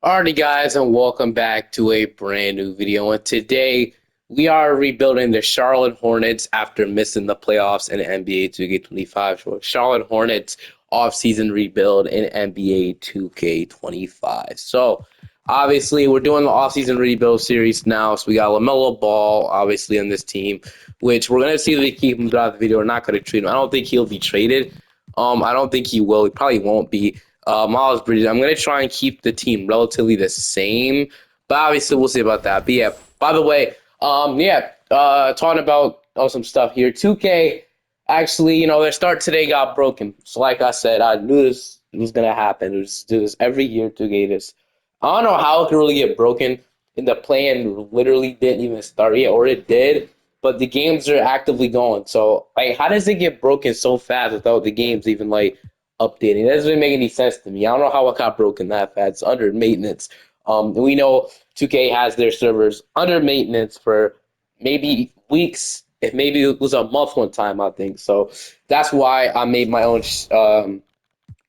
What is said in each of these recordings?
Alrighty guys, and welcome back to a brand new video. And today we are rebuilding the Charlotte Hornets after missing the playoffs in NBA 2K25. So Charlotte Hornets off-season rebuild in NBA 2K25. So obviously we're doing the off-season rebuild series now. So we got LaMelo Ball obviously on this team, which we're gonna see if they keep him throughout the video. We're not gonna trade him. I don't think he'll be traded. I don't think he will. He probably won't be. Miles Bridges. I'm gonna try and keep the team relatively the same, but obviously we'll see about that. But yeah, by the way, talking about some stuff here. 2K actually, their start today got broken. So like I said, I knew this was gonna happen. It was do this every year. 2K this. I don't know how it could really get broken. And the plan literally didn't even start yet, or it did, but the games are actively going. So like, how does it get broken so fast without the games even like updating? That doesn't make any sense to me. I don't know how it got broken that fast. It's under maintenance. And we know 2K has their servers under maintenance for maybe weeks, if maybe it was a month one time, I think. So that's why I made my own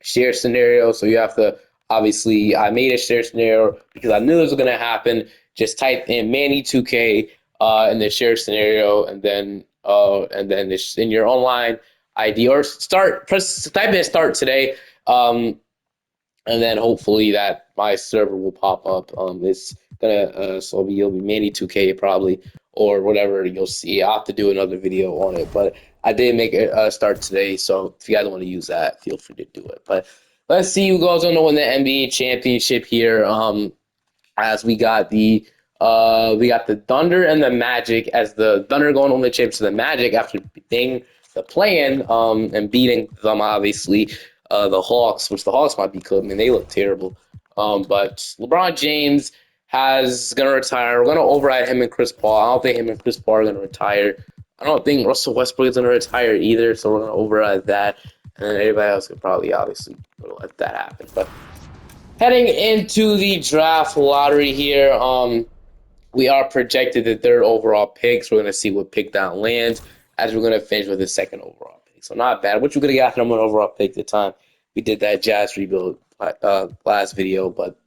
share scenario. So you have to obviously I made a share scenario because I knew this was gonna happen. Just type in Manny 2K in the share scenario, and then it's in your online ID or type in start today. And then hopefully that my server will pop up. It's gonna so you'll be Manny 2K probably or whatever you'll see. I'll have to do another video on it, but I did make a start today. So if you guys want to use that, feel free to do it. But let's see who goes on to win the NBA championship here. As we got the Thunder and the Magic, as the Thunder going on the championship to the Magic after beating the play-in and beating them obviously the Hawks, which the Hawks might be good. I mean, they look terrible. But LeBron James has gonna retire. We're gonna override him and Chris Paul. I don't think him and Chris Paul are gonna retire. I don't think Russell Westbrook is gonna retire either. So we're gonna override that, and then everybody else could probably obviously let that happen. But heading into the draft lottery here, we are projected the third overall pick. So we're gonna see what pick that lands as we're gonna finish with the second overall pick. So not bad. What you could have got from an overall pick at the time we did that Jazz rebuild last video, but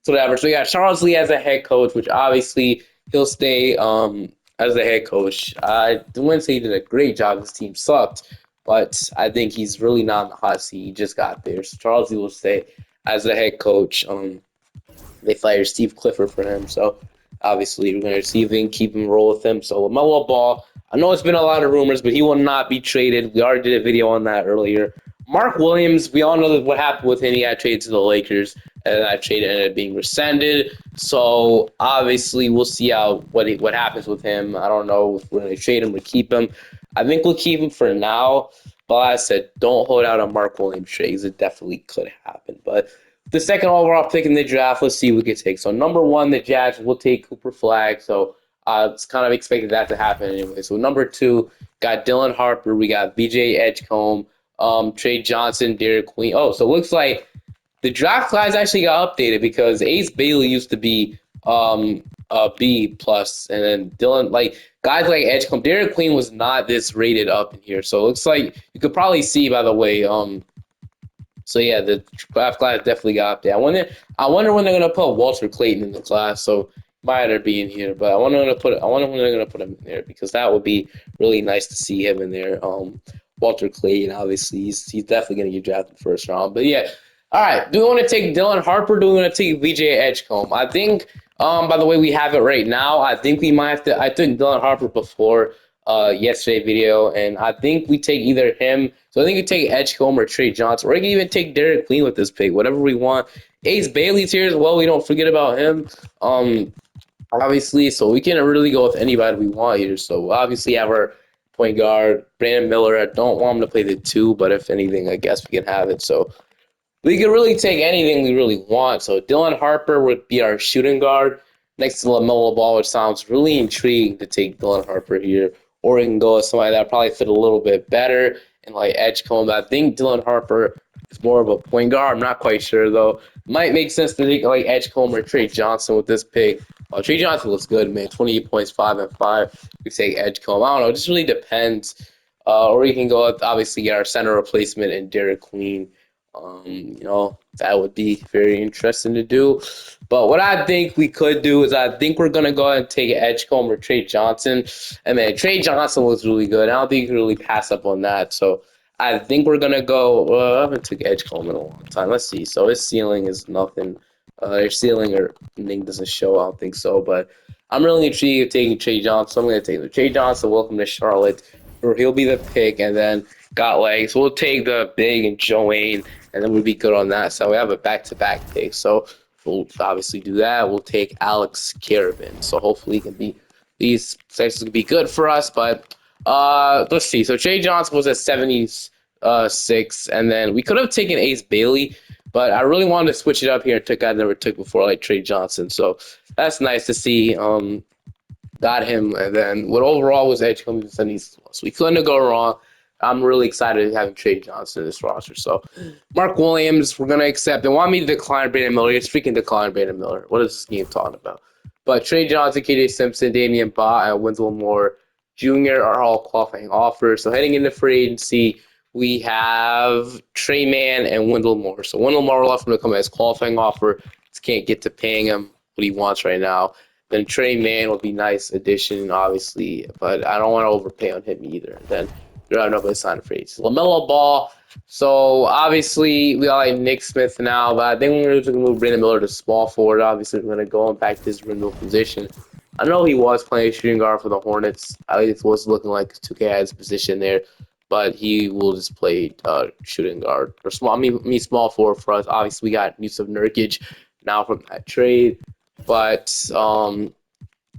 so whatever. So we got Charles Lee as a head coach, which obviously he'll stay as the head coach. I wouldn't say he did a great job. His team sucked, but I think he's really not in the hot seat. He just got there. So Charles Lee will stay as the head coach. They fired Steve Clifford for him, so obviously we're going to see if we can keep him roll with him. So LaMelo Ball, I know it's been a lot of rumors, but he will not be traded. We already did a video on that earlier. Mark Williams, we all know what happened with him. He got traded to the Lakers, and that trade ended up being rescinded. So obviously we'll see what happens with him. I don't know if we're going to trade him or keep him. I think we'll keep him for now. But like I said, don't hold out on Mark Williams trade because it definitely could happen. But the second overall pick in the draft, let's see who we can take. So number one, the Jazz will take Cooper Flag. So it's kind of expected that to happen anyway. So number two, got Dylan Harper. We got BJ Edgecombe, Trey Johnson, Derek Queen. Oh, so it looks like the draft class actually got updated because Ace Bailey used to be a B plus, and then Dylan, like guys like Edgecombe, Derek Queen was not this rated up in here. So it looks like you could probably see by the way. So yeah, the draft class definitely got updated. I wonder when they're gonna put Walter Clayton in the class. So might have be in here, but I wonder when they're gonna put him in there because that would be really nice to see him in there. Walter Clayton, obviously, he's definitely gonna get drafted first round. But yeah, all right. Do we want to take Dylan Harper? Do we want to take VJ Edgecombe? I think. By the way, we have it right now. I think we might have to. I took Dylan Harper before yesterday video, and I think we take either him. So I think we take Edgecombe or Trey Johnson, or we can even take Derek Queen with this pick, whatever we want. Ace Bailey's here as well. We don't forget about him. Obviously, so we can really go with anybody we want here. So obviously, have our point guard Brandon Miller. I don't want him to play the two, but if anything, I guess we can have it. So we could really take anything we really want. So Dylan Harper would be our shooting guard next to LaMelo Ball, which sounds really intriguing to take Dylan Harper here. Or we can go with somebody that probably fit a little bit better and like Edgecombe. I think Dylan Harper is more of a point guard. I'm not quite sure though. Might make sense to take like Edgecombe or Trey Johnson with this pick. Trey Johnson looks good, man. 28 points, 5 and 5. We take Edgecombe. I don't know. It just really depends. Or we can go with obviously get our center replacement and Derek Queen. That would be very interesting to do. But what I think we could do is I think we're gonna go ahead and take Edgecombe or Trey Johnson. And man, Trey Johnson looks really good. I don't think you can really pass up on that. So I think we're gonna go. I haven't took Edgecombe in a long time. Let's see. So his ceiling is nothing. Their ceiling or thing doesn't show. I don't think so. But I'm really intrigued of taking Trey Johnson. So I'm gonna take Trey Johnson. Welcome to Charlotte. Or he'll be the pick, and then got legs. We'll take the big and Joanne, and then we'll be good on that. So we have a back-to-back pick. So we'll obviously do that. We'll take Alex Caravan. So hopefully, these sexes can be good for us. But let's see. So Trey Johnson was at 76, and then we could have taken Ace Bailey, but I really wanted to switch it up here and took guy I never took before, like Trey Johnson. So that's nice to see. Got him, and then what overall was edge coming to Sunny's. So we couldn't go wrong. I'm really excited having Trey Johnson in this roster. So Mark Williams, we're gonna accept. They want me to decline Brandon Miller. Just freaking decline Brandon Miller. What is this game talking about? But Trey Johnson, KJ Simpson, Damian Baugh, and Winslow Moore Jr. are all qualifying offers. So heading into free agency, we have Trey Mann and Wendell Moore. So Wendell Moore will have to come as qualifying offer. Just can't get to paying him what he wants right now. Then Trey Mann will be nice addition, obviously, but I don't want to overpay on him either. Then you have nobody sign for ages. LaMelo Ball. So obviously we got like Nick Smith now, but I think we're going to move Brandon Miller to small forward. Obviously we're going to go back to his original position. I know he was playing shooting guard for the Hornets. I think it was looking like 2K had his position there, but he will just play shooting guard or small. I mean small forward for us. Obviously we got Yusuf Nurkic now from that trade. But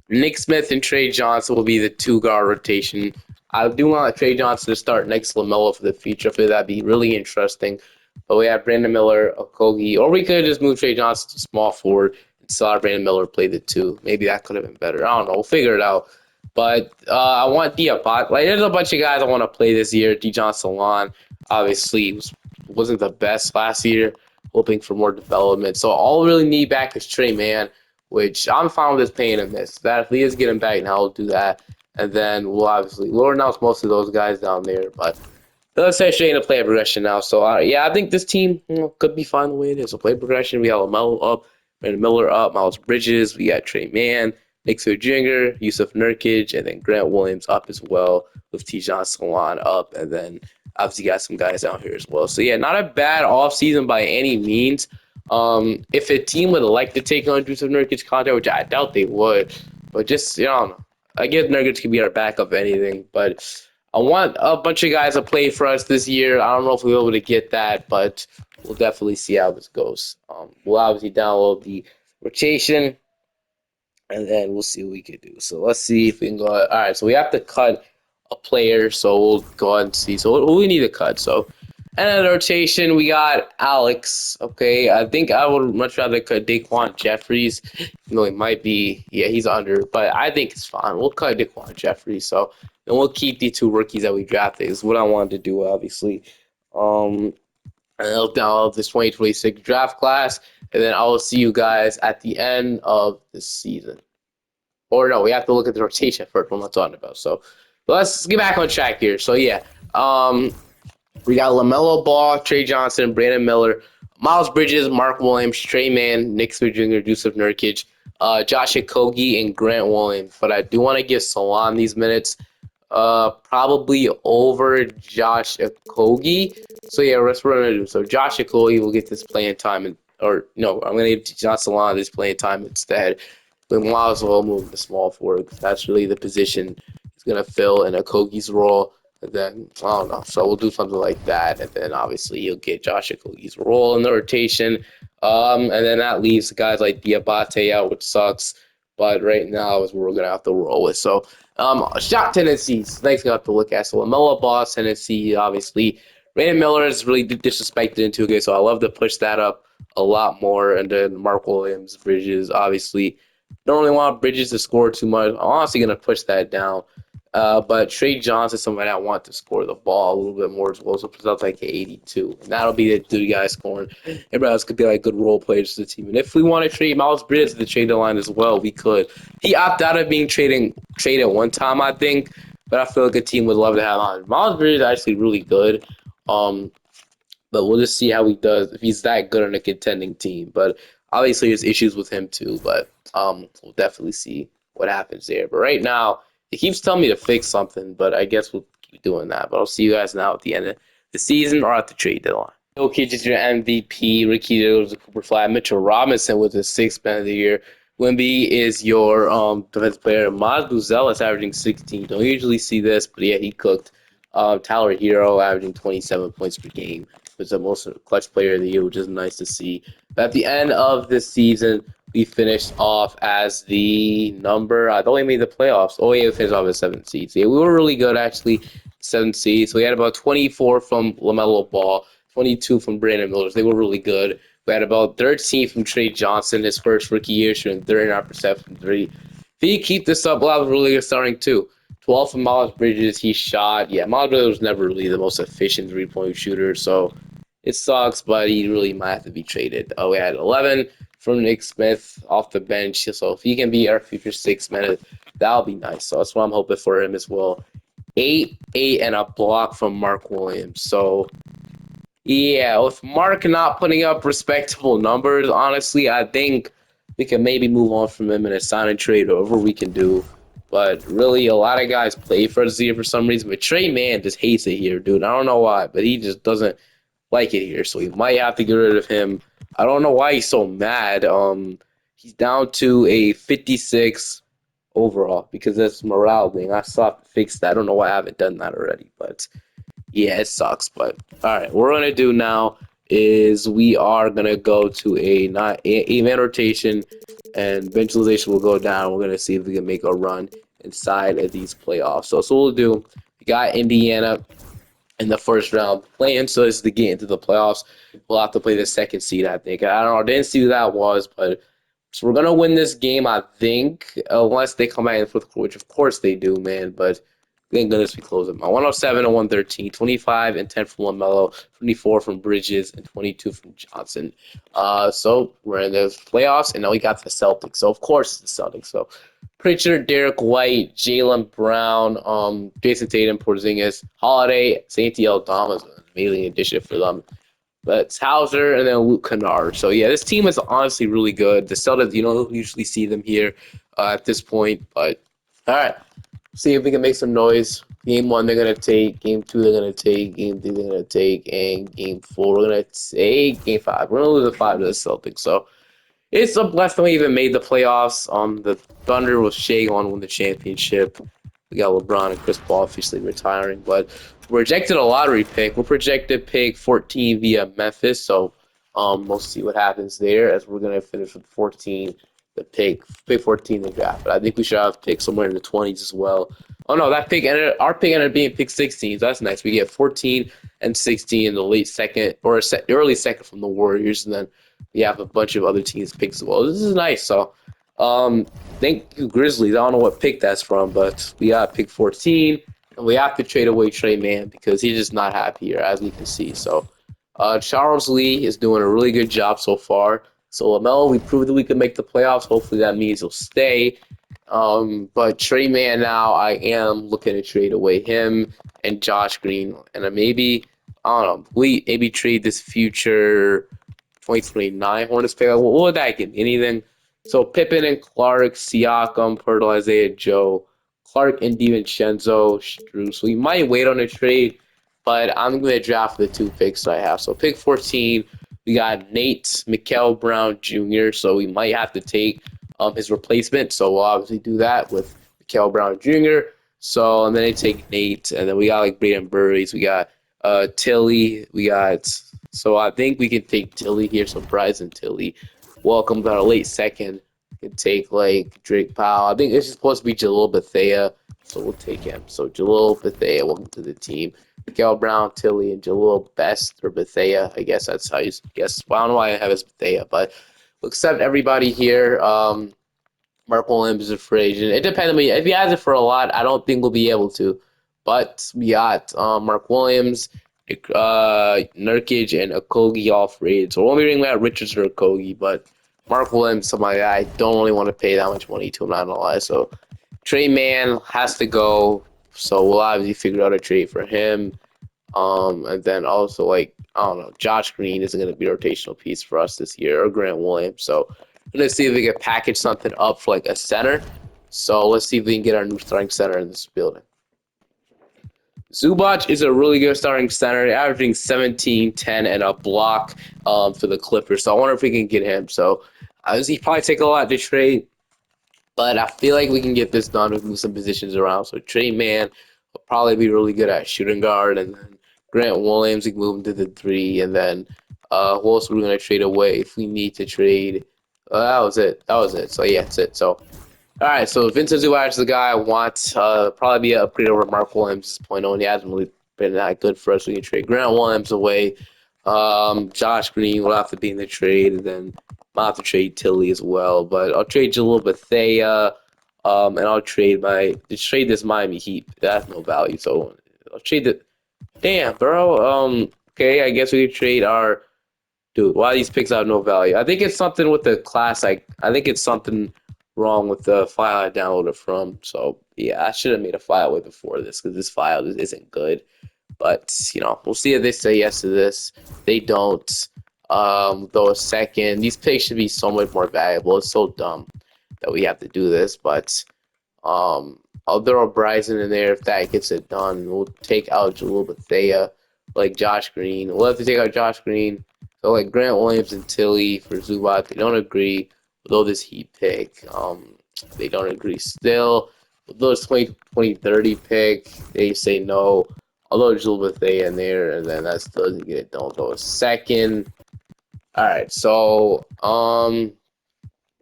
Nick Smith and Trey Johnson will be the two-guard rotation. I do want Trey Johnson to start next to LaMelo for the future. I feel that'd be really interesting. But we have Brandon Miller, Okogie, or we could just move Trey Johnson to small forward and still have Brandon Miller play the two. Maybe that could have been better. I don't know. We'll figure it out. But I want Diabate. Like, there's a bunch of guys I want to play this year. Dijon Salon, obviously, wasn't the best last year. Hoping for more development. So all we really need back is Trey Mann, which I'm fine with paying him this. That if he is getting back now, we'll do that. And then we'll obviously Lord knows most of those guys down there, but let's say straight into play progression now. So yeah, I think this team could be fine the way it is. So play progression, we have LaMelo up, Brandon Miller up, Miles Bridges, we got Trey Mann, Nick Smith Jr., Yusuf Nurkic, and then Grant Williams up as well with Tijon Salon up, and then obviously got some guys out here as well. So yeah, not a bad offseason by any means. If a team would like to take on Yusuf Nurkic contract, which I doubt they would, but just, I don't know. I guess Nurkic could be our backup if anything, but I want a bunch of guys to play for us this year. I don't know if we'll be able to get that, but we'll definitely see how this goes. We'll obviously download the rotation, and then we'll see what we can do. So let's see if we can go. All right, so we have to cut a player, so we'll go ahead and see. So what we need to cut. So and in the rotation, we got Alex. Okay, I think I would much rather cut Daquan Jeffries. You know, he might be, yeah, he's under, but I think it's fine. We'll cut Daquan Jeffries. So, and we'll keep the two rookies that we drafted. Is what I wanted to do, obviously. And I'll download this 2026 draft class, and then I will see you guys at the end of the season. Or no, we have to look at the rotation first. What I'm talking about. So let's get back on track here. So yeah, we got LaMelo Ball, Trey Johnson, Brandon Miller, Miles Bridges, Mark Williams, Trey Mann, Nick Smith Jr., Yusuf Nurkic, Josh Okogie, and Grant Williams. But I do want to give Salon these minutes, probably over Josh Okogie. So yeah, that's what we're gonna do. So Josh Okogie will get this playing time, or no, I'm gonna give Josh Salon this playing time instead. Then might as well move to small forward because that's really the position he's gonna fill in Okogie's role. And then, I don't know. So we'll do something like that. And then obviously you'll get Josh Okogie's role in the rotation. And then that leaves guys like Diabate out, which sucks. But right now is what we're going to have to roll with. So shot tendencies. Next thing I have to look at. So LaMelo Ball tendency, obviously. Brandon Miller is really disrespected in 2K. So I love to push that up a lot more. And then Mark Williams, Bridges, obviously. Don't really want Bridges to score too much. I'm honestly going to push that down. But Trey Johnson is somebody I want to score the ball a little bit more as well. So puts out like 82. And that'll be the two guys scoring. Everybody else could be like good role players to the team. And if we want to trade Miles Bridges to the trade line as well, we could. He opted out of being traded one time, I think. But I feel like a team would love to have on. Miles Bridges is actually really good. But we'll just see how he does if he's that good on a contending team. But obviously, there's issues with him too. But we'll definitely see what happens there. But right now, he keeps telling me to fix something. But I guess we'll keep doing that. But I'll see you guys now at the end of the season or at the trade deadline. Jokic is your MVP. Ricky goes to Cooper Flag. Mitchell Robinson was the sixth man of the year. Wimby is your defensive player. Maz Buzel is averaging 16. Don't usually see this, but yeah, he cooked. Tyler Hero averaging 27 points per game. Was the most clutch player of the year, which is nice to see. But at the end of this season, we finished off as the number. I thought we made the playoffs. Oh yeah, we finished off as 7th seeds. Yeah, we were really good actually. 7th seeds. We had about 24 from LaMelo Ball, 22 from Brandon Miller. They were really good. We had about 13 from Trey Johnson, his first rookie year, shooting 39% from three. If he keep this up, we'll have a really good starting too. 12 from Miles Bridges, he shot. Yeah, Miles Bridges was never really the most efficient three-point shooter, so it sucks, but he really might have to be traded. We had 11 from Nick Smith off the bench, so if he can be our future sixth man, that'll be nice. So that's what I'm hoping for him as well. 8, and a block from Mark Williams. So yeah, with Mark not putting up respectable numbers, honestly, I think we can maybe move on from him in a sign and trade or whatever we can do. But really, a lot of guys play for us here for some reason. But Trey Mann just hates it here, dude. I don't know why, but he just doesn't like it here. So we might have to get rid of him. I don't know why he's so mad. He's down to a 56 overall because that's morale thing. I still have to fix that. I don't know why I haven't done that already, but yeah, it sucks. But all right, what we're gonna do now is we are gonna go to a not eight-man rotation, and ventilation will go down. We're gonna see if we can make a run inside of these playoffs. So we'll do. We got Indiana in the first round playing, so this is to get into the playoffs. We'll have to play the second seed, I think. I don't know. I didn't see who that was, but so we're gonna win this game, I think, unless they come out in the fourth quarter, which of course they do, man. But thank goodness we close them out. 107 and 113, 25 and 10 from LaMelo, 24 from Bridges, and 22 from Johnson. So we're in the playoffs, and now we got the Celtics. So of course it's the Celtics. So Pritchard, Derek White, Jaylen Brown, Jason Tatum, Porzingis, Holiday, Santi Aldama is an amazing addition for them. But it's Hauser and then Luke Kennard. So yeah, this team is honestly really good. The Celtics, you don't usually see them here at this point, but all right. See if we can make some noise. Game 1 they're gonna take, game 2 they're gonna take, game 3 they're gonna take, and game 4 we're gonna take, game 5 we're gonna lose a 5 to the Celtics. So it's a blessing we even made the playoffs. The Thunder with Shea going to win the championship. We got LeBron and Chris Paul officially retiring, but we're projected a lottery pick. We're projected pick 14 via Memphis, so we'll see what happens there as we're gonna finish with 14, the pick 14 in the draft. But I think we should have pick somewhere in the 20s as well. Oh no, our pick ended up being pick 16. So that's nice. We get 14 and 16 in the late second or early second from the Warriors, and then we have a bunch of other teams picks as well. This is nice. So thank you, Grizzlies. I don't know what pick that's from, but we got pick 14, and we have to trade away Trey Mann because he's just not happy here, as we can see. So Charles Lee is doing a really good job so far. So LaMelo, we proved that we could make the playoffs. Hopefully that means he'll stay. But Trey Mann now, I am looking to trade away him and Josh Green, and maybe I don't know, maybe trade this future 2029 Hornets pick. What would that give me? Anything? So Pippen and Clark, Siakam, Pirtle, Isaiah Joe, Clark and DiVincenzo, Strus. So we might wait on a trade, but I'm going to draft the 2 picks I have. So pick 14, we got Nate Mikal Brown Jr., so we might have to take his replacement. So we'll obviously do that with Mikal Brown Jr. So, and then they take Nate, and then we got like Braden Burries, we got Tilly, we got, so I think we can take Tilly here. So Bryson Tilly, welcome to our late second. We can take like Drake Powell. I think it's supposed to be Jalil Bethea, so we'll take him. So Jalil Bethea, welcome to the team. Miguel Brown, Tilly, and Jalil Best or Bethea. I guess that's how you guess. Well, I don't know why I have his Bethea, but we'll accept everybody here. Mark Williams is a free agent. It depends on me. If he has it for a lot, I don't think we'll be able to. But we got Mark Williams, Nurkic, and Okogie all free agents. So we'll be bringing out Richards or Okogie, but Mark Williams, somebody I don't really want to pay that much money to. I'm not gonna lie. So Trey Mann has to go. So we'll obviously figure out a trade for him. And then also like I don't know, Josh Green isn't going to be a rotational piece for us this year, or Grant Williams. So I'm gonna see if we can package something up for like a center. So let's see if we can get our new starting center in this building. Zubac is a really good starting center, averaging 17, 10, and a block for the Clippers. So I wonder if we can get him. So he probably take a lot to trade, but I feel like we can get this done with move some positions around. So Trey Mann will probably be really good at shooting guard, and then Grant Williams we can move him to the three, and then who else are we gonna trade away if we need to trade? That was it. That was it. So yeah, that's it. So all right, so Vincent Zubac is the guy I want. Probably be an upgrade over Mark Williams 0.0. He hasn't really been that good for us. We can trade Grant Williams away. Josh Green will have to be in the trade, and then I'll have to trade Tilly as well. But I'll trade Jalil Bethea, and I'll trade this Miami Heat. That has no value, so I'll trade the. Damn, bro. Okay, I guess we could trade our. Dude, why these picks have no value? I think it's something with the class. I think it's something wrong with the file I downloaded from. So yeah, I should have made a file way before this because this file isn't good. But we'll see if they say yes to this. They don't. Though a second, these picks should be so much more valuable. It's so dumb that we have to do this. But I'll throw Bryson in there if that gets it done. We'll take out Jalil Bethea, like Josh Green. We'll have to take out Josh Green. So like Grant Williams and Tilly for Zubac, they don't agree. Although this Heat pick, they don't agree still. Although this 2030 pick, they say no. Although Jalil Bethea in there, and then that still doesn't get it done. Go a second. All right, so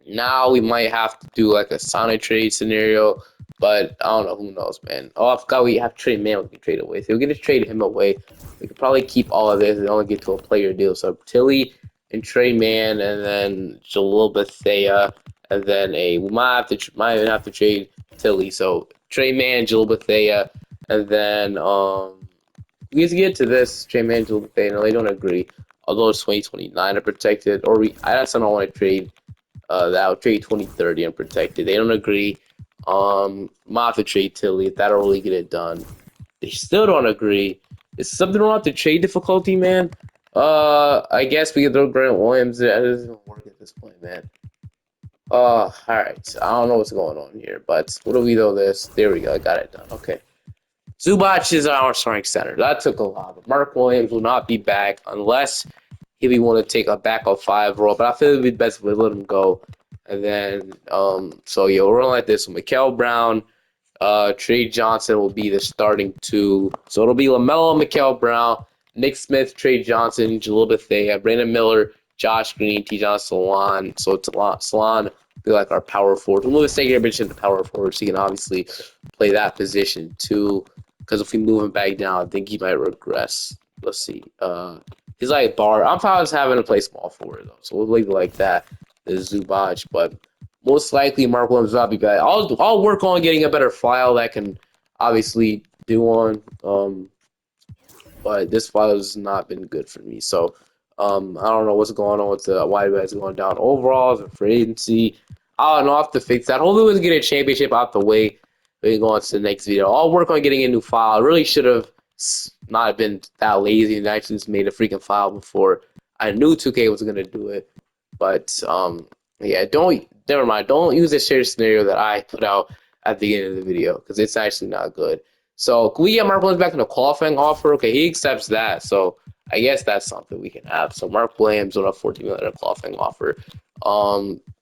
now we might have to do like a Sonic trade scenario, but I don't know. Who knows, man? Oh, I forgot we have Trey Man we can trade away. So we're gonna trade him away. We could probably keep all of this and only get to a player deal. So Tilly and Trey Man, and then Jalil Bethea, and then we might even have to trade Tilly. So Trey Man, Jalil Bethea, and then we just get to this Trey Man, Jalil Bethea. No, they don't agree. Although it's 2029 are protected, or I also don't want to trade. That will trade 2030 unprotected. They don't agree. Might have to trade Tilly if that'll really get it done. They still don't agree. Is something wrong with the trade difficulty, man? I guess we could throw Grant Williams. That doesn't work at this point, man. All right. I don't know what's going on here, but what do we throw this? There we go. I got it done. Okay. Zubac is our starting center. That took a lot. But Mark Williams will not be back unless if we want to take a backup five role. But I feel it would be best if we let him go. And then, so yeah, we're running like this. So Mikael Brown, Trey Johnson will be the starting two. So it'll be LaMelo, Mikael Brown, Nick Smith, Trey Johnson, Jalil Bethea, Brandon Miller, Josh Green, Tijan Salon. So Salon will be like our power forward. We'll move the second position to power forward, so he can obviously play that position too. Because if we move him back down, I think he might regress. Let's see. He's like bar. I'm probably just having to play small forward though, so we'll leave it like that. Is Zubac, but most likely Mark Williams will not be bad. I'll work on getting a better file that can obviously do on. But this file has not been good for me. So I don't know what's going on with the why it's going down overall. The free agency. I don't know. I have to fix that. Hopefully, we can get a championship out the way. We can go on to the next video. I'll work on getting a new file. I really should have not been that lazy and actually just made a freaking file before I knew 2K was gonna do it. But yeah, never mind. Don't use the shared scenario that I put out at the end of the video because it's actually not good. So can we get Mark Williams back in a qualifying offer? Okay, he accepts that. So I guess that's something we can have. So Mark Williams on a $14 million qualifying offer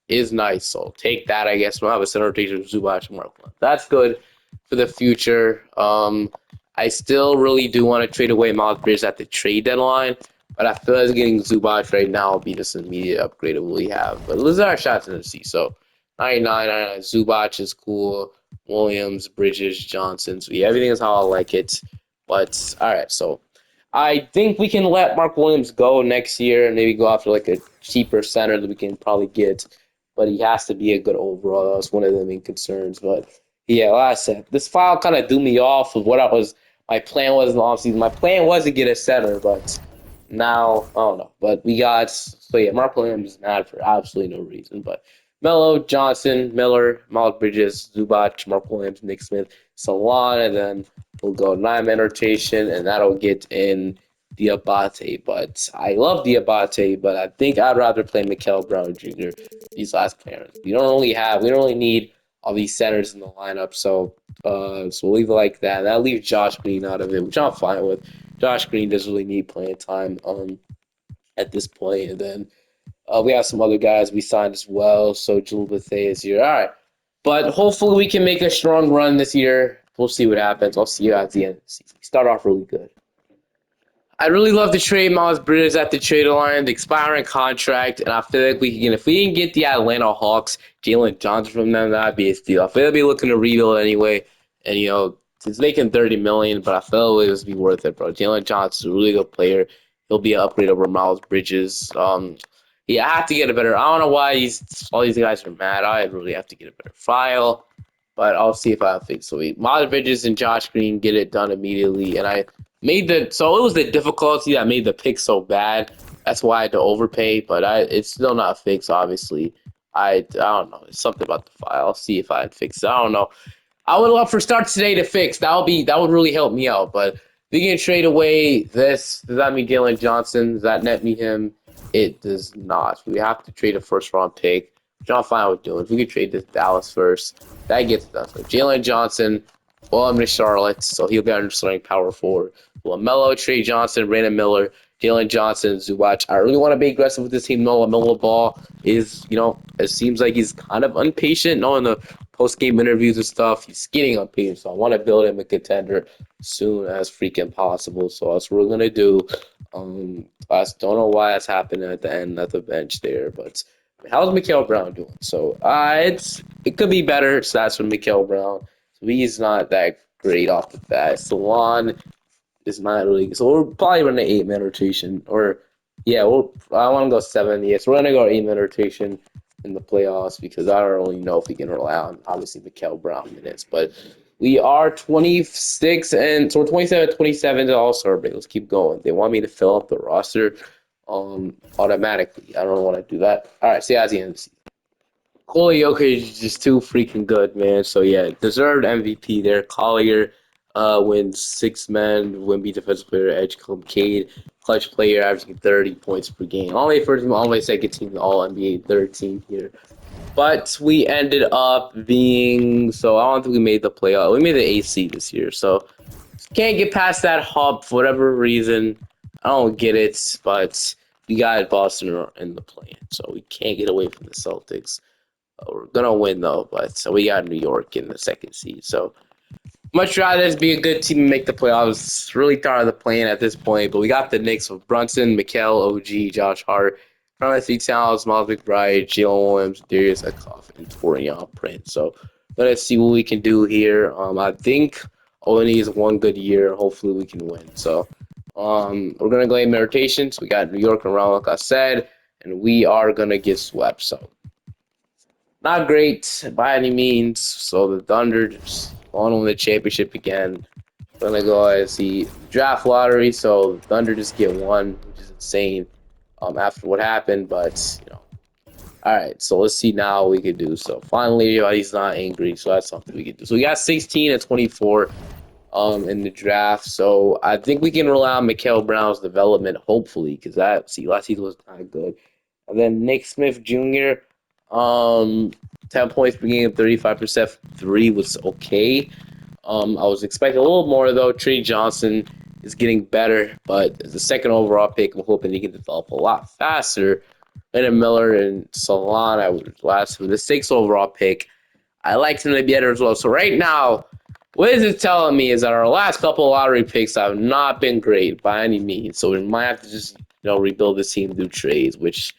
is nice. So take that, I guess. We'll have a center rotation of Zubac and Mark Williams. That's good for the future. I still really do want to trade away Miles Bridges at the trade deadline. But I feel like getting Zubac right now will be just an immediate upgrade of what we have. But let's our shots in the C. So 99, 99, Zubac is cool. Williams, Bridges, Johnson. So yeah, everything is how I like it. But all right, so I think we can let Mark Williams go next year and maybe go after like a cheaper center that we can probably get. But he has to be a good overall. That's one of the main concerns. But yeah, like I said, this file kind of threw me off of what my plan was in the offseason. My plan was to get a center, but now I don't know. But we got Mark Williams is mad for absolutely no reason. But Melo, Johnson, Miller, Miles Bridges, Zubac, Mark Williams, Nick Smith, Salon, and then we'll go 9-man rotation, and that'll get in Diabate. But I love Diabate, but I think I'd rather play Mikael Brown Jr. These last players. We don't really need all these centers in the lineup, so we'll leave it like that. That leaves Josh Green out of it, which I'm fine with. Josh Green doesn't really need playing time at this point, and then we have some other guys we signed as well. So Jewel Bethea is here. All right. But hopefully we can make a strong run this year. We'll see what happens. I'll see you at the end of the season. We start off really good. I really love to trade Miles Bridges at the trade line, the expiring contract, and I feel like if we can get the Atlanta Hawks, Jalen Johnson from them, that'd be a steal. I feel like they'll be looking to rebuild anyway, and he's making $30 million, but I feel like it would be worth it, bro. Jalen Johnson's a really good player. He'll be an upgrade over Miles Bridges. Yeah, I have to get a better. I don't know why all these guys are mad. I really have to get a better file, but I'll see if I fix it. Miles Bridges and Josh Green get it done immediately, and I so it was the difficulty that made the pick so bad. That's why I had to overpay, but it's still not fixed. Obviously, I don't know. It's something about the file. I'll see if I had fixed it. I don't know. I would love for Start Today to fix. That would really help me out. But if we can trade away this, does that mean Jalen Johnson? Does that net me him? It does not. We have to trade a first round pick, which I'm fine with doing. If we could trade this Dallas first, that gets done. So Jalen Johnson, well, I'm in Charlotte, so he'll be under starting power forward. LaMelo, Trey Johnson, Brandon Miller, Jalen Johnson, Zubac. I really want to be aggressive with this team. No, LaMelo Ball is, it seems like he's kind of impatient. No, in the post-game interviews and stuff, he's getting impatient. So I want to build him a contender soon as freaking possible. So that's what we're going to do. I don't know why that's happening at the end at the bench there, but how's Mikael Brown doing? So it could be better stats from Mikael Brown. So he's not that great off the bat. Salon is not really. So we're probably running an 8-man rotation, or yeah, I want to go 7. Yes, we're gonna go 8-man rotation in the playoffs because I don't really know if we can rely on obviously Mikael Brown minutes, but we are 26 and so we're 27 to All-Star break. Let's keep going. They want me to fill up the roster automatically. I don't want to do that. All right, see you at the end of the season. Collier is just too freaking good, man. So yeah, deserved MVP there. Collier wins 6-man, Wimby defensive player, edge Cade, clutch player, averaging 30 points per game. Only first team, only second team, all NBA third team here. But we ended up being so I don't think we made the playoff. We made the AC this year, so can't get past that hump for whatever reason. I don't get it, but we got Boston in the play, so we can't get away from the Celtics. We're gonna win though, but so we got New York in the second seed. So much rather just be a good team and make the playoffs. Really tired of the play-in at this point, but we got the Knicks with Brunson, Mikal, OG, Josh Hart, Three Towns, Miles McBride, Jalen Williams, Darius Ekhoff, and Torian Prince. So let's see what we can do here. I think all we need is one good year. Hopefully we can win. So we're gonna go in rotations. We got New York around, like I said, and we are gonna get swept. So not great by any means. So the Thunder just on win the championship again. Gonna go and see draft lottery. So the Thunder just get one, which is insane. After what happened, but all right. So let's see now what we could do. So finally, he's not angry, so that's something we could do. So we got 16 and 24 in the draft. So I think we can rely on Mikael Brown's development, hopefully, because last season was not good. And then Nick Smith Jr. 10 points per game, 35% from 3 was okay. I was expecting a little more though. Trey Johnson is getting better, but as the second overall pick, I'm hoping he can develop a lot faster. Brandon Miller and Salon, I was last with the 6th overall pick. I liked him to be better as well. So right now, what is it telling me is that our last couple of lottery picks have not been great by any means. So we might have to just rebuild this team through trades, which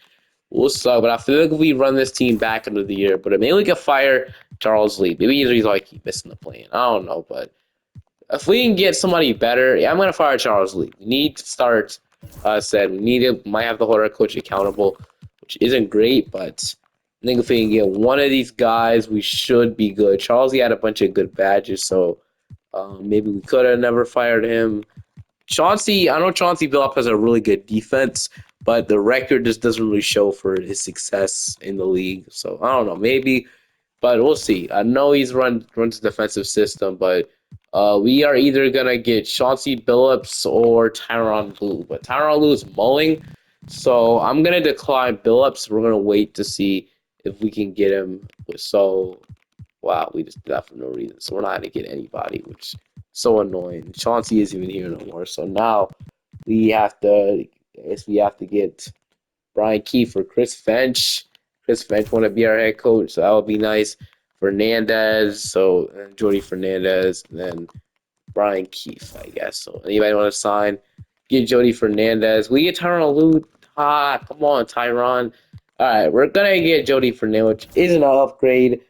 will suck. But I feel like if we run this team back into the year, but maybe we could fire Charles Lee. Maybe he's like keep missing the plane. I don't know, but if we can get somebody better, I'm gonna fire Charles Lee. We need to start. Might have to hold our coach accountable, which isn't great, but I think if we can get one of these guys, we should be good. Charles Lee had a bunch of good badges, so maybe we could have never fired him. I know Chauncey Billups has a really good defense, but the record just doesn't really show for his success in the league. So I don't know, maybe, but we'll see. I know he's runs a defensive system, but we are either gonna get Chauncey Billups or Tyronn Lue. But Tyronn Lue is mulling, so I'm gonna decline Billups. We're gonna wait to see if we can get him. So wow, we just did that for no reason. So we're not gonna get anybody, which is so annoying. Chauncey isn't even here no more. So now we have to, I guess we have to get Brian Keefe or Chris Finch. Chris Finch want to be our head coach, so that would be nice. Fernandez, so Jordy Fernandez, and then Brian Keefe, I guess. So anybody want to sign? Get Jody Fernandez. We get Tyronn Lue. Come on, Tyronn. All right, we're gonna get Jody Fernandez, which isn't an upgrade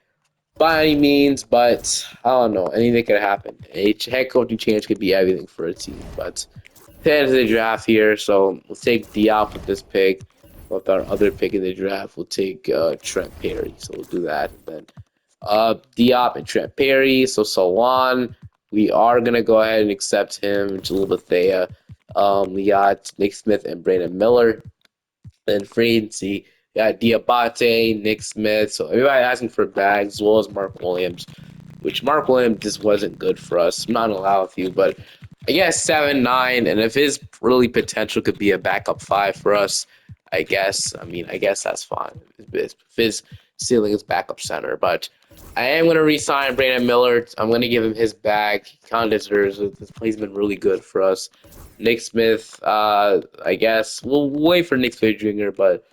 by any means, but I don't know. Anything could happen. A head coaching change could be everything for a team. But head to the draft here, so we'll take Diop with this pick. With our other pick in the draft, we'll take Trent Perry. So we'll do that. And then Diop and Trent Perry. So Salon, we are gonna go ahead and accept him. Jalil Bethea. We got Nick Smith and Brandon Miller. Then free agency, got Diabate, Nick Smith. So everybody asking for bags as well as Mark Williams, which Mark Williams just wasn't good for us. I'm not gonna lie with you, but I guess 7-9, and if his really potential could be a backup 5 for us, I guess. I mean, I guess that's fine. If his ceiling is backup center, but I am gonna re-sign Brandon Miller. I'm gonna give him his bag. He kind of deserves it. He's been really good for us. Nick Smith, I guess we'll wait for Nick Smith Jr., but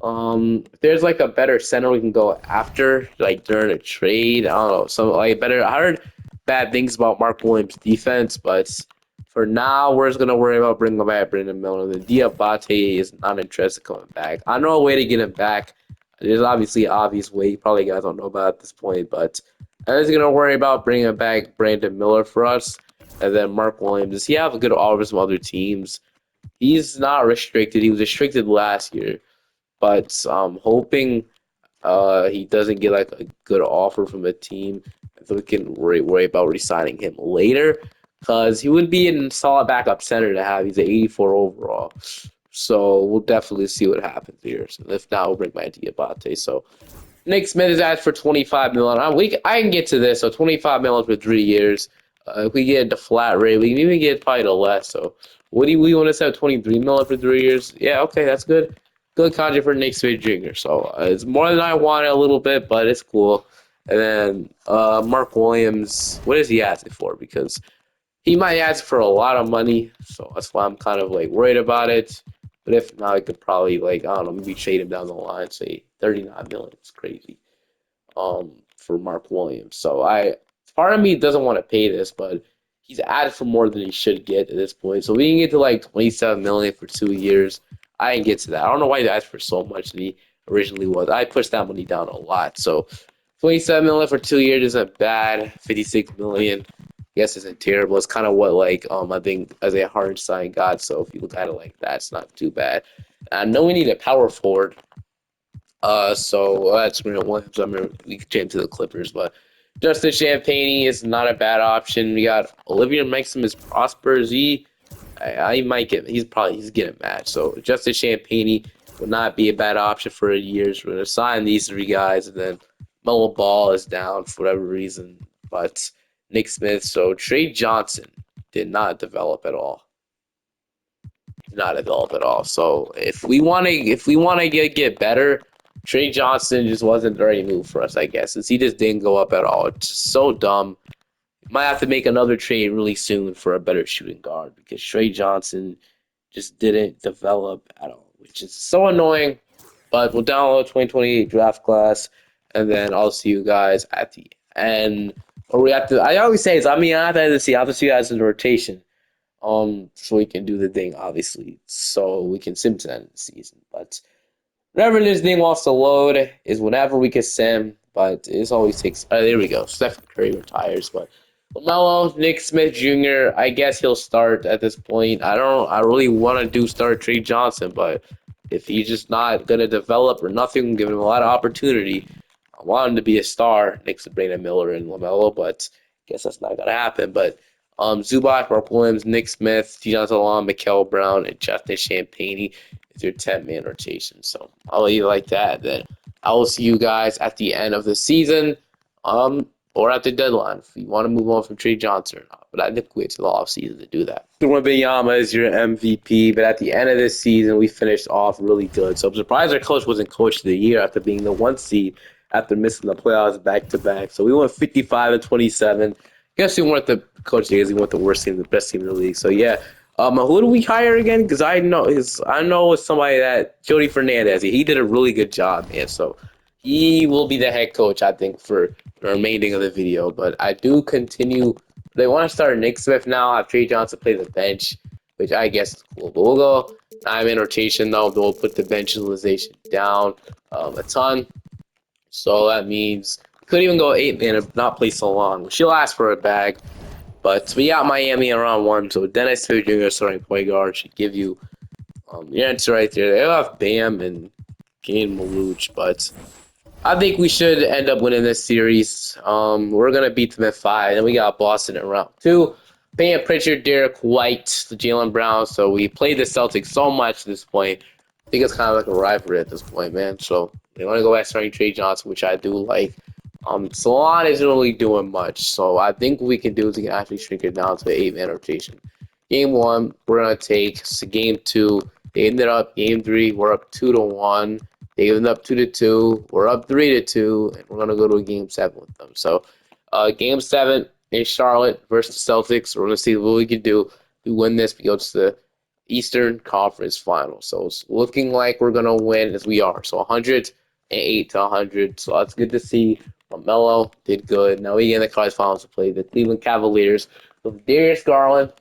if there's like a better center we can go after, like during a trade, I don't know, some like better. I heard bad things about Mark Williams' defense, but for now, we're just gonna worry about bringing back Brandon Miller. The Diabate is not interested in coming back. I know a way to get him back. There's obviously an obvious way. You probably guys don't know about at this point, but I'm just gonna worry about bringing back Brandon Miller for us, and then Mark Williams. Does he have a good offer from other teams? He's not restricted. He was restricted last year, but I'm hoping he doesn't get like a good offer from a team, so we can worry about re-signing him later, because he would be a solid backup center to have. He's an 84 overall, so we'll definitely see what happens here. So if not, we'll bring my Diabate. So Nick Smith is asked for 25 million. I can get to this. So 25 million for 3 years. If we get the flat rate, we can even get probably the less. So what do we want to set 23 million for 3 years? Yeah, okay, that's good. Good contract for Nick Smith Jr. So it's more than I wanted a little bit, but it's cool. And then Mark Williams, what is he asking for? Because he might ask for a lot of money, so that's why I'm kind of like worried about it. But if not, I could probably like I don't know, maybe trade him down the line, say 39 million. It's crazy. For Mark Williams. So part of me doesn't want to pay this, but he's asked for more than he should get at this point. So we can get to like 27 million for 2 years. I didn't get to that. I don't know why he asked for so much than he originally was. I pushed that money down a lot. So 27 million for 2 years isn't bad. 56 million, I guess, isn't terrible. It's kind of what like I think as a hard sign got. So if you look at it like that, it's not too bad. I know we need a power forward. So that's Grant Williams. I mean, we could change to the Clippers, but Justin Champagne is not a bad option. We got Olivier Maximus Prosper. I might get. He's getting mad. So Justin Champagne would not be a bad option for a year. So we're gonna sign these 3 guys, and then Melo Ball is down for whatever reason. But Nick Smith. So Trey Johnson did not develop at all. Not develop at all. So if we want to get better, Trey Johnson just wasn't the right move for us, I guess, since he just didn't go up at all. It's just so dumb. Might have to make another trade really soon for a better shooting guard because Trey Johnson just didn't develop at all, which is so annoying. But we'll download 2028 draft class, and then I'll see you guys at the end. Or we have to. I always say I have to see. I have to see you guys in the rotation. So we can do the thing, obviously, so we can sim to end the season. But whenever this thing wants to load is whenever we can sim, but it always takes. There we go. Stephen Curry retires, but LaMelo, Nick Smith Jr. I guess he'll start at this point. I really want to do start Trey Johnson, but if he's just not gonna develop or nothing, give him a lot of opportunity. I want him to be a star next to Brandon Miller and LaMelo, but I guess that's not gonna happen. But Zubac, Mark Williams, Nick Smith, Dijon Salam, Mikael Brown, and Justin Champagne. with your 10-man rotation. So I'll leave it like that. Then I will see you guys at the end of the season, or at the deadline if you want to move on from Trey Johnson or not. But I think we wait till the offseason to do that. Wembanyama is your MVP, but at the end of this season, we finished off really good. So I'm surprised our coach wasn't coach of the year after being the 1 seed after missing the playoffs back to back. So we went 55-27. I guess we weren't the coach of the year, we weren't the worst team, the best team in the league. So yeah. Who do we hire again? Because I know it's somebody that Jody Fernandez. He did a really good job, man. So he will be the head coach, I think, for the remaining of the video. But I do continue. They want to start Nick Smith now. Have Trey Johnson play the bench, which I guess is cool. But we'll go 9-man rotation though. We'll put the bench utilization down a ton. So that means we could even go 8-man if not play so long. She'll ask for a bag. But we got Miami in round 1, so Dennis Smith Jr. starting point guard should give you your answer right there. They'll have Bam and Kane Malouch, but I think we should end up winning this series. We're going to beat them at 5. Then we got Boston in round 2. Bam Pritchard, Derek White, Jaylen Brown. So we played the Celtics so much at this point. I think it's kind of like a rivalry at this point, man. So they want to go back starting Trey Johnson, which I do like. Salon isn't really doing much, so I think what we can do is we can actually shrink it down to an 8-man rotation. Game 1, we're gonna take game 2. They ended up game 3. We're up 2-1. They ended up 2-2. We're up 3-2, and we're gonna go to a game 7 with them. So, game 7 in Charlotte versus the Celtics. We're gonna see what we can do. We win this, we go to the Eastern Conference Final. So it's looking like we're gonna win as we are. So 108-100. So that's good to see. Melo did good. Now we get in the college finals to play the Cleveland Cavaliers with Darius Garland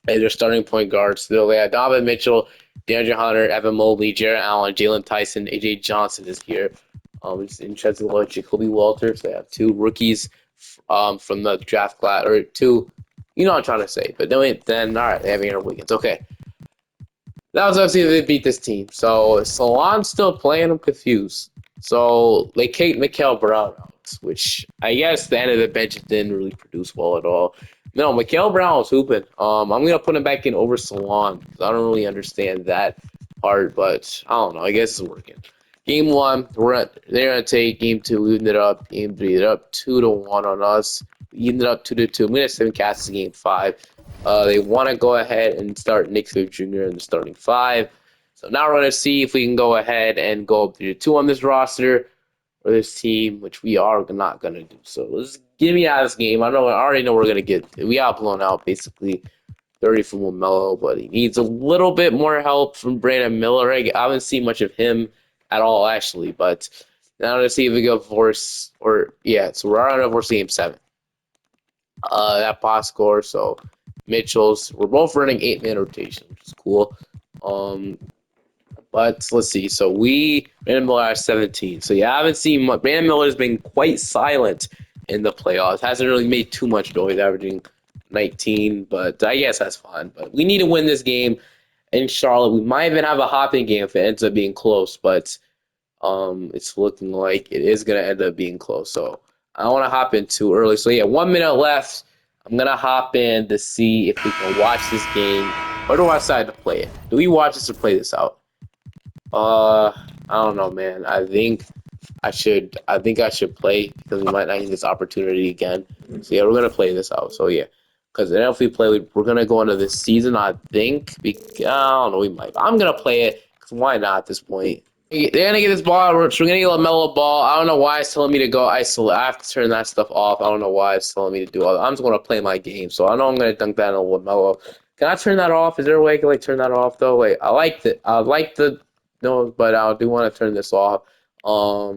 as their starting point guards. So they have Donovan Mitchell, DeAndre Hunter, Evan Mobley, Jarrett Allen, Jalen Tyson, AJ Johnson is here. It's interesting to look at Jacoby Walters. They have 2 rookies from the draft class, or 2. You know what I'm trying to say. But then all right, they have Aaron Wiggins. Okay. That was obviously they beat this team. So Salon's still playing. I'm confused. So they kicked Mikael Brown out, which I guess the end of the bench didn't really produce well at all. No, Mikael Brown was hooping. I'm gonna put him back in over Salon. I don't really understand that part, but I don't know. I guess it's working. Game 1, they're gonna take game 2. We ended up game 3. They're up 2-1 on us. We ended up 2-2. I'm gonna 7 cast in game 5. They want to go ahead and start Nick Smith Jr. in the starting 5. So now we're going to see if we can go ahead and go up 3-2 on this roster or this team, which we are not going to do. So let's get me out of this game. I already know we're going to get. We got blown out basically 30 from LaMelo, but he needs a little bit more help from Brandon Miller. I haven't seen much of him at all, actually. But now let's see if we go force or so we're on to force game 7. That box score. So Mitchell's. We're both running 8-man rotation, which is cool. But let's see. So Brandon Miller has 17. So yeah, I haven't seen much. Brandon Miller's been quite silent in the playoffs. Hasn't really made too much noise, averaging 19. But I guess that's fine. But we need to win this game in Charlotte. We might even have a hopping game if it ends up being close. But it's looking like it is gonna end up being close. So I don't want to hop in too early. So yeah, 1 minute left. I'm going to hop in to see if we can watch this game. Or do I decide to play it? Do we watch this or play this out? I don't know, man. I think I should play because we might not get this opportunity again. So yeah, we're going to play this out. So yeah, because then if we play, we're going to go into this season, I think. I don't know, we might. I'm going to play it because why not at this point? They're going to get this ball. We're going to get LaMelo ball. I don't know why it's telling me to go isolate. I have to turn that stuff off. I don't know why it's telling me to do all that. I'm just going to play my game. So I know I'm going to dunk that on LaMelo. Can I turn that off? Is there a way I can turn that off, though? Wait, I like the no, but I do want to turn this off.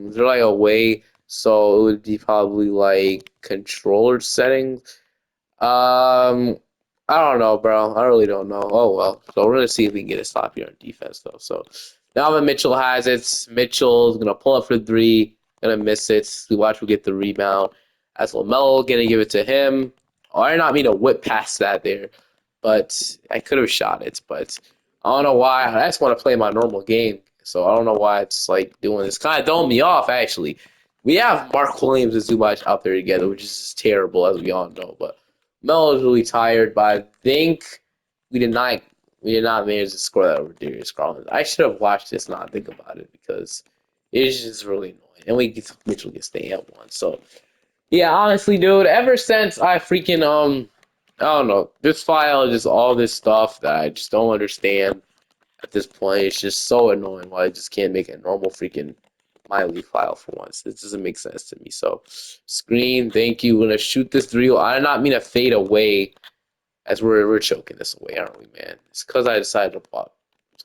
Is there a way? So it would be probably controller settings. I don't know, bro. I really don't know. Oh, well. So we're going to see if we can get a stop here on defense, though. So Donovan Mitchell has it. Mitchell's going to pull up for 3. Going to miss it. We watch who get the rebound. That's LaMelo going to give it to him. Oh, I did not mean to whip past that there. But I could have shot it. But I don't know why. I just want to play my normal game. So I don't know why it's doing this. Kind of throwing me off, actually. We have Mark Williams and Zubac out there together, which is terrible, as we all know. But Melo's really tired, but I think we did not We did not manage to score that over Darius Garland. I should have watched this, not think about it, because it's just really annoying. And Mitchell gets the and one. So yeah, honestly, dude, ever since I freaking I don't know, this file is just all this stuff that I just don't understand at this point. It's just so annoying why I just can't make a normal freaking Miley file for once. This doesn't make sense to me. So screen, thank you. We're gonna shoot this three. I did not mean to fade away as we're choking this away, aren't we, man? It's because I decided to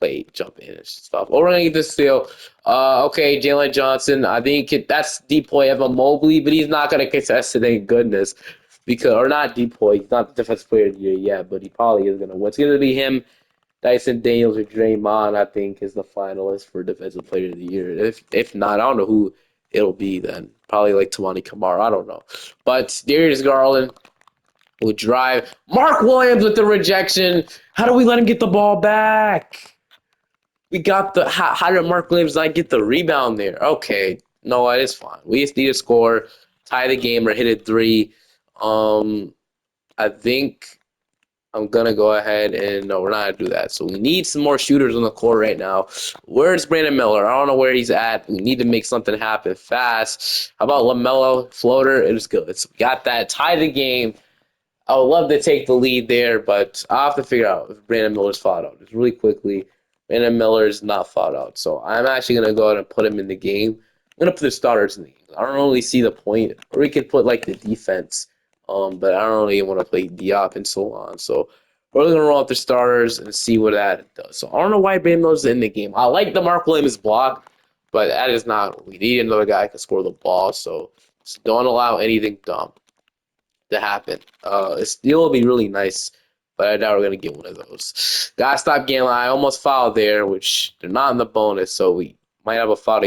play jump in and stuff. Oh, we're gonna get this steal. Okay, Jalen Johnson. I think that's deploy of a Mobley, but he's not gonna contest it. Thank goodness, because or not deploy. He's not the defensive player of the year yet, but he probably is gonna win. It's gonna be him, Dyson Daniels, or Draymond. I think is the finalist for defensive player of the year. If not, I don't know who it'll be then. Probably like Tamani Kamara. I don't know, but Darius Garland will drive. Mark Williams with the rejection. How do we let him get the ball back? We got the. How did Mark Williams not get the rebound there? Okay, no, it is fine. We just need to score, tie the game, or hit it three. I think I'm gonna go ahead and no, we're not gonna do that. So we need some more shooters on the court right now. Where's Brandon Miller? I don't know where he's at. We need to make something happen fast. How about LaMelo floater? It is good. So we got that. Tie the game. I would love to take the lead there, but I'll have to figure out if Brandon Miller's fought out. Just really quickly, Brandon Miller is not fought out. So I'm actually going to go ahead and put him in the game. I'm going to put the starters in the game. I don't really see the point. Or we could put, like, the defense. But I don't really want to play Diop and so on. So we're going to roll out the starters and see what that does. So I don't know why Brandon Miller's in the game. I like the Mark Williams block, but that is not what we need. Another guy who can score the ball. So just don't allow anything dumb to happen. It still will be really nice, but I doubt we're gonna get one of those. Gotta stop gambling. I almost fouled there, which they're not in the bonus, so we might have a foul.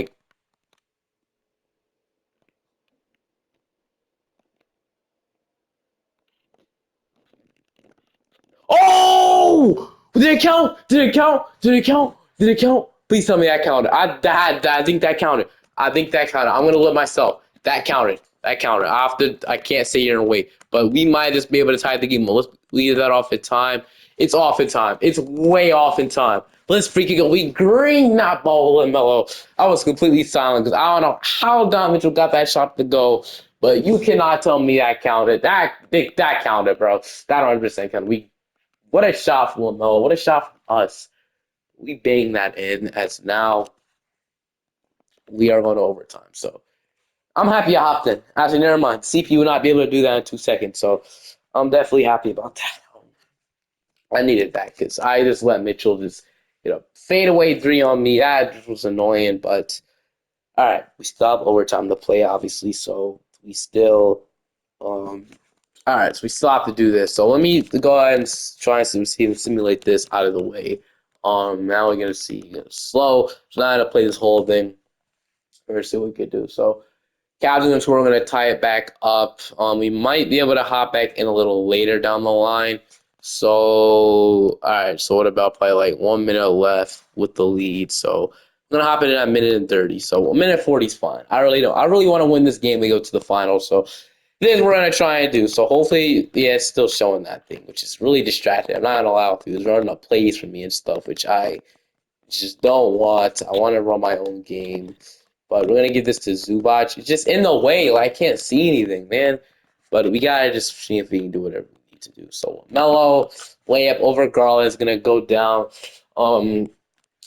Oh! Did it count? Did it count? Did it count? Did it count? Please tell me that counted. I think that counted. I think that counted. I'm gonna let myself. That counted. That counted. I can't say you're in a way, but we might just be able to tie the game. Let's leave that off in time. It's off in time. It's way off in time. Let's freaking go. We green that ball and mellow. I was completely silent because I don't know how Don Mitchell got that shot to go, but you cannot tell me that counted. That counted, bro. That 100% counted. What a shot from LaMelo. What a shot from us. We bang that in as now we are going to overtime. So I'm happy I hopped in. Actually, never mind. CPU will not be able to do that in 2 seconds. So I'm definitely happy about that. I needed that because I just let Mitchell just, fade away three on me. That was annoying. But all right, we still have overtime to play, obviously. So we still all right, so we still have to do this. So let me go ahead and try and simulate this out of the way. Now we're gonna see slow. So now I'm gonna play this whole thing. We're see what we could do. So Captain and we're gonna tie it back up. We might be able to hop back in a little later down the line. So all right, so what about probably like 1 minute left with the lead? So I'm gonna hop in at 1 minute and 30. So 1 minute 40 is fine. I really don't. I really want to win this game. We go to the finals. So this is what we're gonna try and do. So hopefully, yeah, it's still showing that thing, which is really distracting. I'm not gonna allow it to. There's running up plays for me and stuff, which I just don't want. I want to run my own game, but we're gonna give this to Zubac. It's just in the way. Like I can't see anything, man. But we gotta just see if we can do whatever we need to do. So Melo layup over Garland is gonna go down. I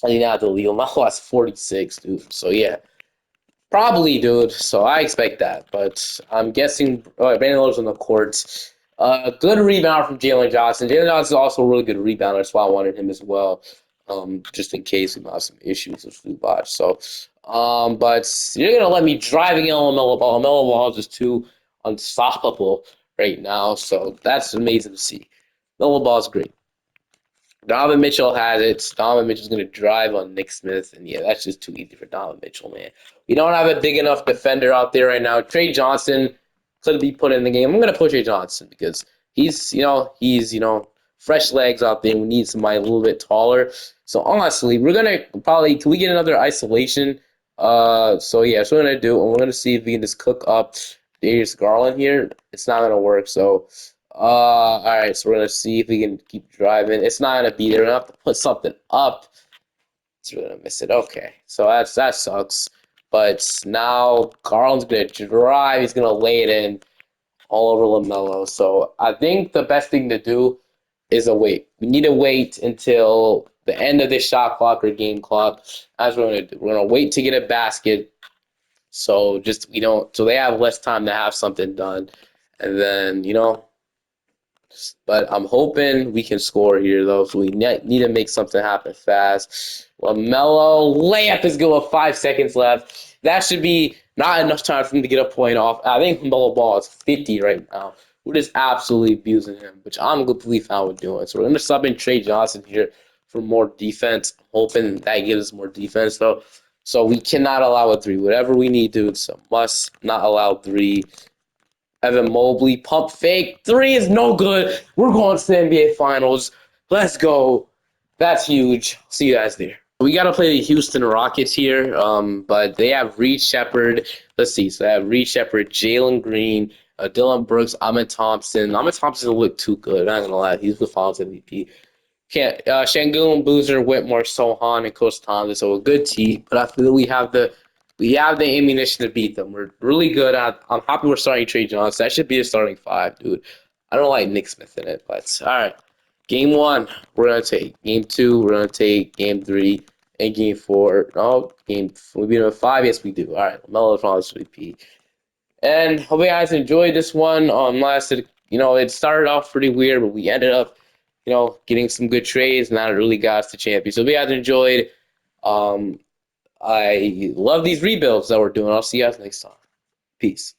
think now the lead. Melo has 46, dude. So yeah. Probably, dude. So I expect that, but I'm guessing Brandon Miller's on the court. Good rebound from Jalen Johnson. Jalen Johnson is also a really good rebounder. That's why I wanted him as well, just in case we have some issues with Zubac. So, but you're gonna let me driving in LaMelo Ball. LaMelo Ball is just too unstoppable right now. So that's amazing to see. LaMelo Ball is great. Donovan Mitchell has it. Donovan Mitchell's going to drive on Nick Smith. And, yeah, that's just too easy for Donovan Mitchell, man. We don't have a big enough defender out there right now. Trey Johnson could be put in the game. I'm going to put Trey Johnson because he's fresh legs out there. We need somebody a little bit taller. So, honestly, we're going to probably – can we get another isolation? So, yeah, that's what we're going to do. And we're going to see if we can just cook up Darius Garland here. It's not going to work. So, All right, so we're gonna see if we can keep driving. It's not gonna be there. We're gonna have to put something up. So we're gonna miss it. Okay, so that sucks. But now Carl's gonna drive. He's gonna lay it in all over LaMelo. So I think the best thing to do is a wait. We need to wait until the end of this shot clock or game clock. As we're gonna do, we're gonna wait to get a basket. So just so they have less time to have something done, and then but I'm hoping we can score here, though. So we need to make something happen fast. LaMelo layup is good with 5 seconds left. That should be not enough time for him to get a point off. I think LaMelo ball is 50 right now. We're just absolutely abusing him, which I'm completely fine with doing. So we're going to sub in Trey Johnson here for more defense. I'm hoping that gives us more defense, though. So we cannot allow a three. Whatever we need to do, it's a must not allow three. Evan Mobley, pump fake. Three is no good. We're going to the NBA Finals. Let's go. That's huge. See you guys there. We got to play the Houston Rockets here, but they have Reed Shepard. Let's see. So they have Reed Shepard, Jalen Green, Dylan Brooks, Ahmed Thompson. Ahmed Thompson doesn't look too good. I'm not going to lie. He's the Finals MVP. Can't Shangoon, Boozer, Whitmore, Sohan, and Coach Thomas. So a good team, but I feel we have the ammunition to beat them. We're really good. I'm happy we're starting Trey Johnson. That should be a starting five, dude. I don't like Nick Smith in it, but all right. Game one, we're gonna take. Game two, we're gonna take. Game three and game four. No, we beat them 5. Yes, we do. All right, Melo Finals MVP. And hope you guys enjoyed this one. Lasted, it started off pretty weird, but we ended up, getting some good trades, and that really got us to champion. So hope you guys enjoyed. Um, I love these rebuilds that we're doing. I'll see you guys next time. Peace.